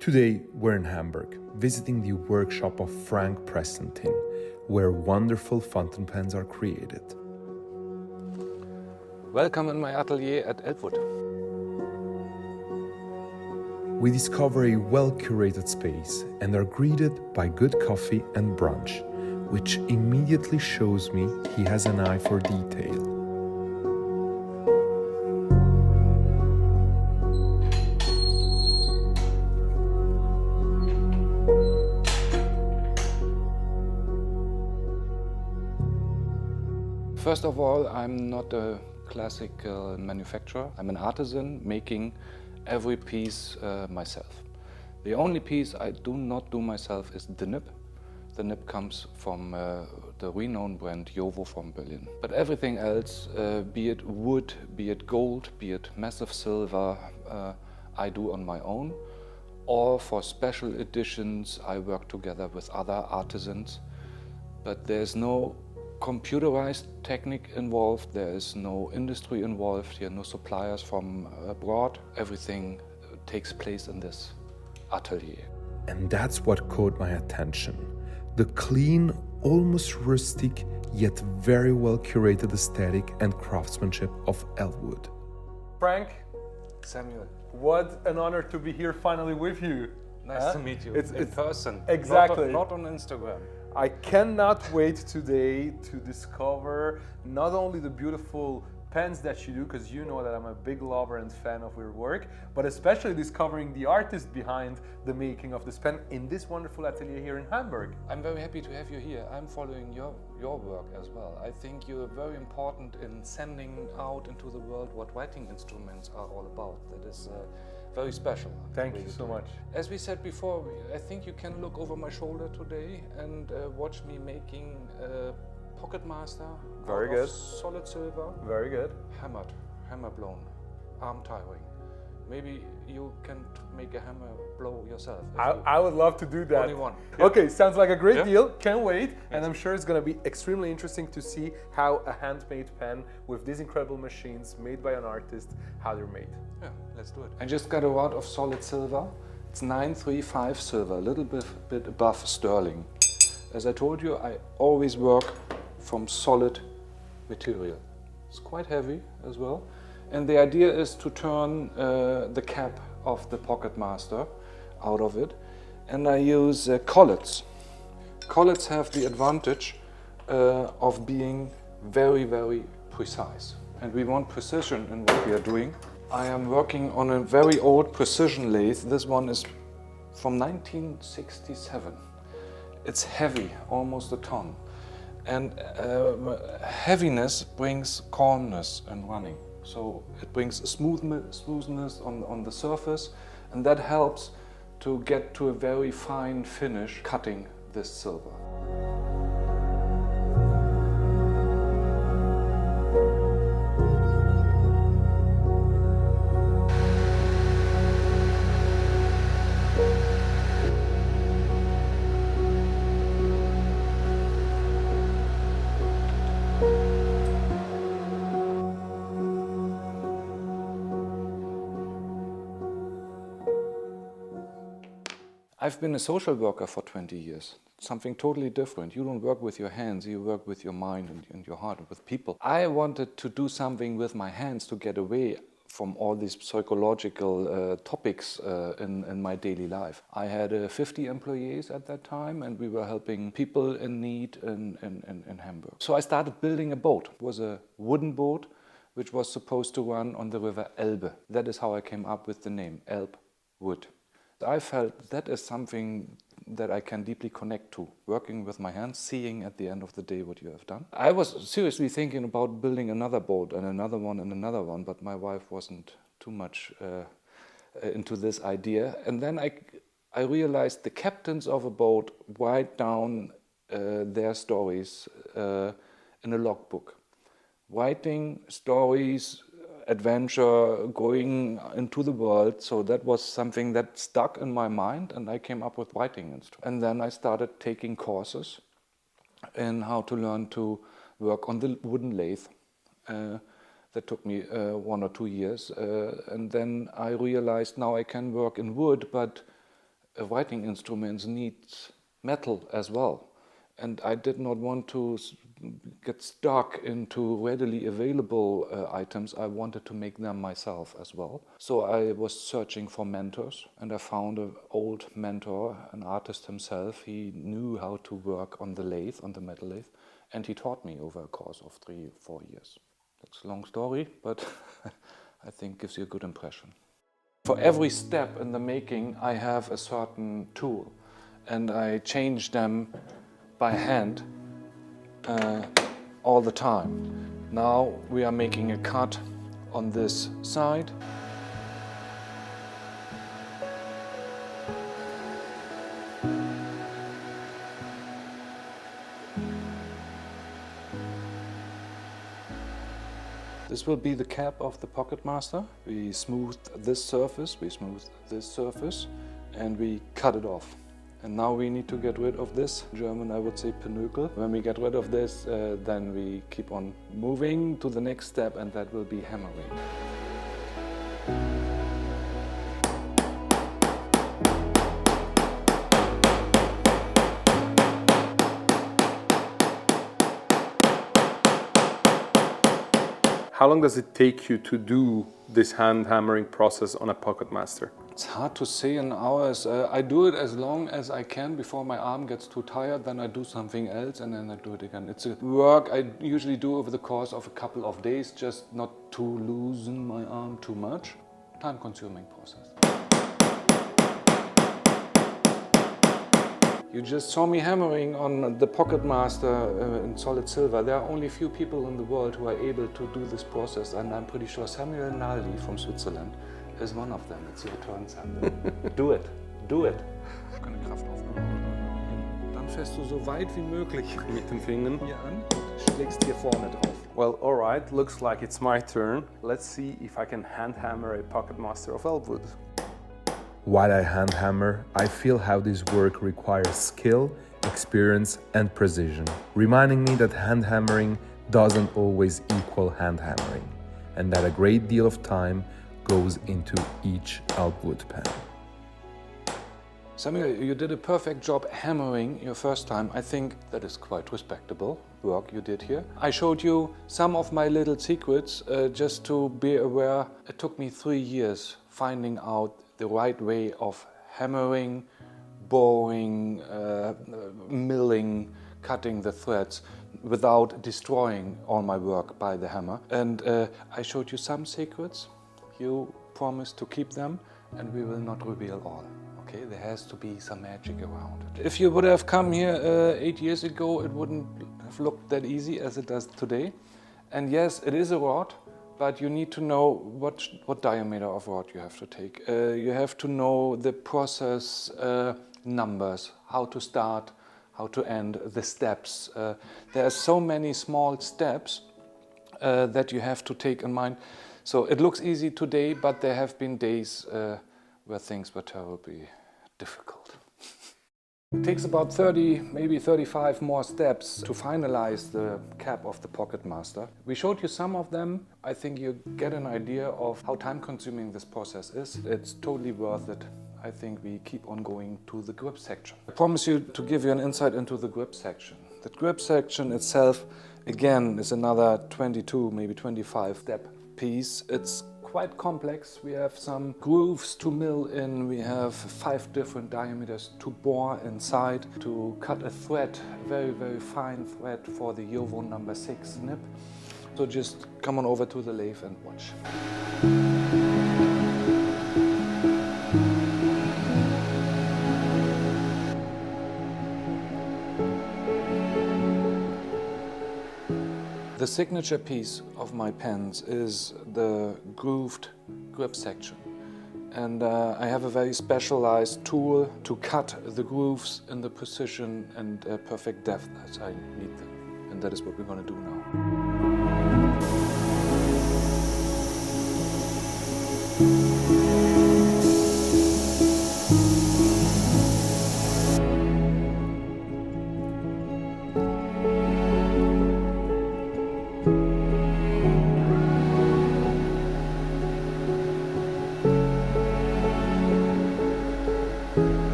Today, we're in Hamburg, visiting the workshop of Frank Pressentin, where wonderful fountain pens are created. Welcome in my atelier at Elbwood. We discover a well-curated space and are greeted by good coffee and brunch, which immediately shows me he has an eye for detail. First of all, I'm not a classical manufacturer. I'm an artisan making every piece myself. The only piece I do not do myself is the nib. The nib comes from the renowned brand Jovo from Berlin. But everything else, be it wood, be it gold, be it massive silver, I do on my own. Or for special editions, I work together with other artisans. But there's no computerized technique involved, there is no industry involved, here no suppliers from abroad. Everything takes place in this atelier. And that's what caught my attention. The clean, almost rustic, yet very well curated aesthetic and craftsmanship of Elbwood. Frank, Samuel, what an honor to be here finally with you. nice to meet you in person. Exactly. Not on Instagram. I cannot wait today to discover not only the beautiful pens that you do, because you know that I'm a big lover and fan of your work, but especially discovering the artist behind the making of this pen in this wonderful atelier here in Hamburg. I'm very happy to have you here. I'm following your work as well. I think you're very important in sending out into the world what writing instruments are all about. That is very special. Thank you so much. As we said before, I think you can look over my shoulder today and watch me making a pocket master. Very out good. Of solid silver. Very good. Hammered, hammer blown, arm tiring. Maybe you can make a hammer blow yourself. I would love to do that. Only one. Okay, sounds like a great Yeah. deal. Can't wait. And I'm sure it's going to be extremely interesting to see how a handmade pen with these incredible machines made by an artist, how they're made. Yeah, let's do it. I just got a rod of solid silver. It's 935 silver, a little bit above sterling. As I told you, I always work from solid material. It's quite heavy as well. And the idea is to turn the cap of the Pocket Master out of it. And I use collets. Collets have the advantage of being very, very precise. And we want precision in what we are doing. I am working on a very old precision lathe. This one is from 1967. It's heavy, almost a ton. And heaviness brings calmness in running. So it brings smoothness on the surface, and that helps to get to a very fine finish cutting this silver. I've been a social worker for 20 years, something totally different. You don't work with your hands, you work with your mind and your heart and with people. I wanted to do something with my hands to get away from all these psychological topics in my daily life. I had 50 employees at that time, and we were helping people in need in Hamburg. So I started building a boat. It was a wooden boat which was supposed to run on the river Elbe. That is how I came up with the name, Elbwood. I felt that is something that I can deeply connect to, working with my hands, seeing at the end of the day what you have done. I was seriously thinking about building another boat and another one, but my wife wasn't too much into this idea. And then I realized the captains of a boat write down their stories in a logbook. Writing stories, adventure, going into the world. So that was something that stuck in my mind, and I came up with writing instruments. And then I started taking courses in how to learn to work on the wooden lathe. That took me 1 or 2 years. And then I realized now I can work in wood, but writing instruments need metal as well. And I did not want to get stuck into readily available items. I wanted to make them myself as well. So I was searching for mentors, and I found an old mentor, an artist himself. He knew how to work on the lathe, on the metal lathe, and he taught me over a course of 3 or 4 years. That's a long story, but I think gives you a good impression. For every step in the making, I have a certain tool, and I change them by hand all the time. Now we are making a cut on this side. This will be the cap of the Pocket Master. We smooth this surface, and we cut it off. And now we need to get rid of this, in German I would say Pinökel. When we get rid of this, then we keep on moving to the next step, and that will be hammering. How long does it take you to do this hand hammering process on a Pocket Master? It's hard to say in hours. I do it as long as I can before my arm gets too tired, then I do something else and then I do it again. It's a work I usually do over the course of a couple of days, just not to loosen my arm too much. Time-consuming process. You just saw me hammering on the Pocket Master in solid silver. There are only a few people in the world who are able to do this process, and I'm pretty sure Samuel Naldi from Switzerland is one of them. It's your turn, Samuel. Do it. Do it. Keine Kraft aufgebaut. Dann fährst du so weit wie möglich mit den Fingern hier an und schlägst hier vorne drauf. Well, all right. Looks like it's my turn. Let's see if I can hand hammer a Pocket Master of Elbwood. While I hand hammer, I feel how this work requires skill, experience, and precision, reminding me that hand hammering doesn't always equal hand hammering, and that a great deal of time goes into each Elbwood pen. Samuel, you did a perfect job hammering your first time. I think that is quite respectable work you did here. I showed you some of my little secrets just to be aware. It took me 3 years finding out the right way of hammering, boring, milling, cutting the threads without destroying all my work by the hammer. And I showed you some secrets. You promised to keep them, and we will not reveal all. Okay, there has to be some magic around it. If you would have come here 8 years ago, it wouldn't have looked that easy as it does today. And yes, it is a rod, but you need to know what diameter of rod you have to take. You have to know the process numbers, how to start, how to end, the steps. There are so many small steps that you have to take in mind. So it looks easy today, but there have been days where things were terribly difficult. It takes about 30, maybe 35 more steps to finalize the cap of the Pocket Master. We showed you some of them. I think you get an idea of how time-consuming this process is. It's totally worth it. I think we keep on going to the grip section. I promise you to give you an insight into the grip section. The grip section itself, again, is another 22, maybe 25 step piece. It's quite complex. We have some grooves to mill in. We have 5 different diameters to bore inside to cut a thread, a very, very fine thread for the Jovo number 6 nib. So just come on over to the lathe and watch. The signature piece of my pens is the grooved grip section. And I have a very specialized tool to cut the grooves in the precision and perfect depth as I need them. And that is what we're going to do now.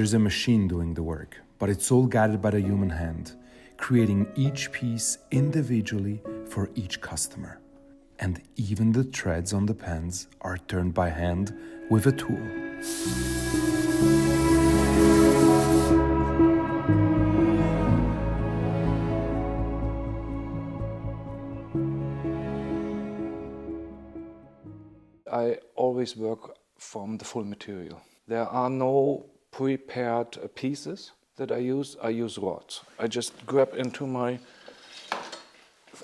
there's a machine doing the work, but it's all guided by the human hand, creating each piece individually for each customer. And even the threads on the pens are turned by hand with a tool. I always work from the full material. There are no prepared pieces that I use. I use rods. I just grab into my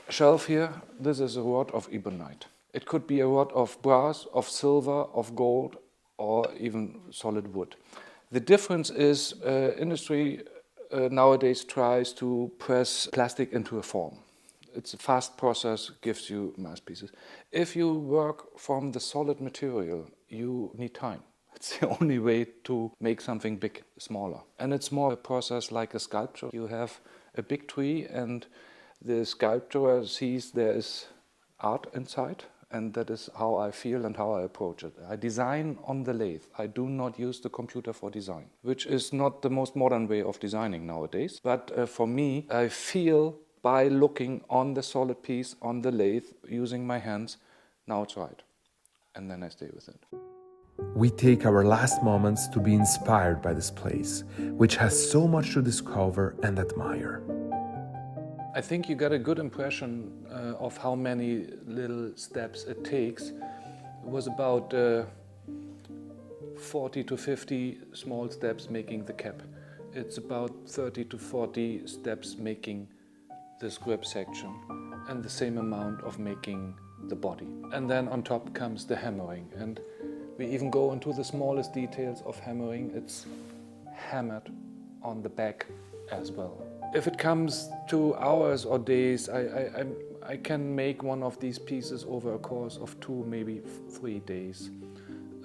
shelf here. This is a rod of ebonite. It could be a rod of brass, of silver, of gold, or even solid wood. The difference is industry nowadays tries to press plastic into a form. It's a fast process, gives you mass pieces. If you work from the solid material, you need time. It's the only way to make something big, smaller. And it's more a process like a sculpture. You have a big tree and the sculptor sees there is art inside, and that is how I feel and how I approach it. I design on the lathe. I do not use the computer for design, which is not the most modern way of designing nowadays. But for me, I feel by looking on the solid piece on the lathe, using my hands, now it's right. And then I stay with it. We take our last moments to be inspired by this place, which has so much to discover and admire. I think you got a good impression of how many little steps it takes. It was about 40 to 50 small steps making the cap. It's about 30 to 40 steps making this grip section, and the same amount of making the body. And then on top comes the hammering, and we even go into the smallest details of hammering. It's hammered on the back as well. If it comes to hours or days, I can make one of these pieces over a course of 2, maybe 3 days.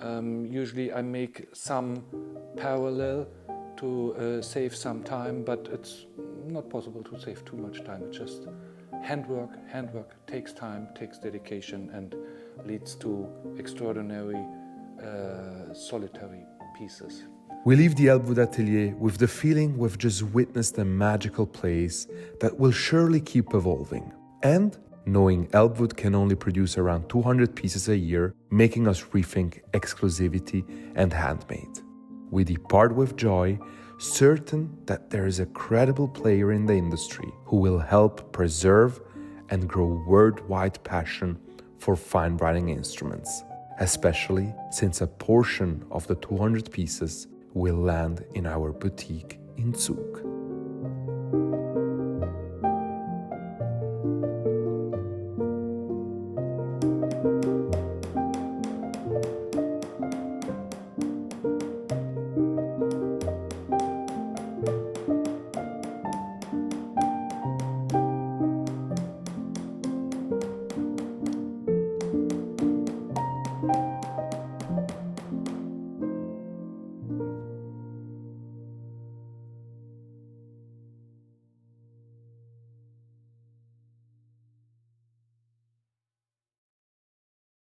Usually I make some parallel to save some time, but it's not possible to save too much time. It's just handwork. Handwork takes time, takes dedication, and leads to extraordinary solitary pieces. We leave the Elbwood Atelier with the feeling we've just witnessed a magical place that will surely keep evolving. And knowing Elbwood can only produce around 200 pieces a year, making us rethink exclusivity and handmade. We depart with joy, certain that there is a credible player in the industry who will help preserve and grow worldwide passion for fine writing instruments, especially since a portion of the 200 pieces will land in our boutique in Zug.